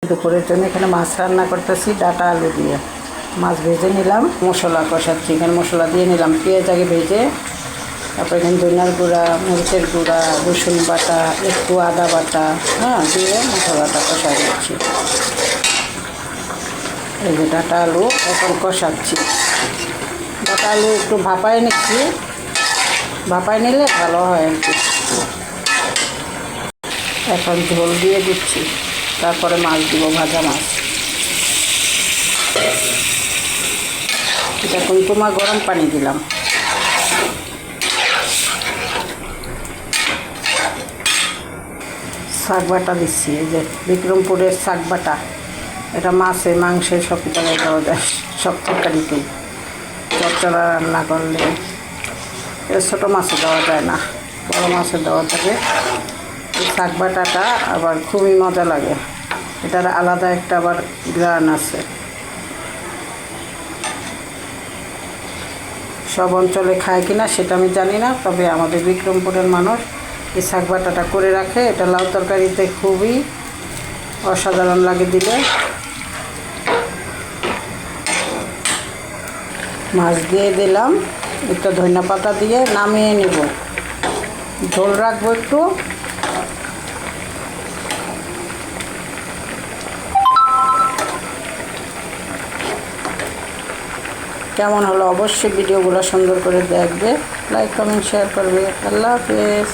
দুপুরের জন্য এখানে মাছ রান্না করতেছি ডাটা আলু দিয়ে। মাছ ভেজে নিলাম, মশলা কষাচ্ছি। এখানে মশলা দিয়ে নিলাম, পেঁয়াজ আগে ভেজে, তারপর এখানে ধনিয়ার গুঁড়া, মরিচের গুঁড়া, রসুন বাটা, একটু আদা বাটা দিয়ে মশলাটা কষাই দিচ্ছি। এই যে ডাটা আলু এখন কষাচ্ছি। ডাটা আলু একটু ভাপায় নিচ্ছি, ভাপায় নিলে ভালো হয় আর কি। এখন ঝোল দিয়ে দিচ্ছি, তারপরে মাছ দিব, ভাজা মাছ। এটা কুমকুমা গরম পানি দিলাম। শাক বাটা দিচ্ছি, এই যে বিক্রমপুরের শাক বাটা। এটা মাছে মাংসে সব তরকারি দেওয়া যায়, সব তরকারিতেই। চচ্চড়া রান্না করলে এটা ছোটো মাছে দেওয়া যায় না, বড় মাছে দেওয়া যাবে। এই শাক বাটাটা আবার খুবই মজা লাগে, এটার আলাদা একটা আবার গ্রান আছে। সব অঞ্চলে খায় কিনা সেটা আমি জানি না, তবে আমাদের বিক্রমপুরের মানুষ এই শাক বাটাটা করে রাখে। এটা লাউ তরকারিতে খুবই অসাধারণ লাগে দিলে। মাছ দিয়ে দিলাম, একটু ধনিয়া পাতা দিয়ে নামিয়ে নেব। ঝোল রাখবো একটু। কেমন হলো অবশ্যই ভিডিওগুলো সুন্দর করে দেখবে, লাইক কমেন্ট শেয়ার করবে। আল্লাহ হাফেজ।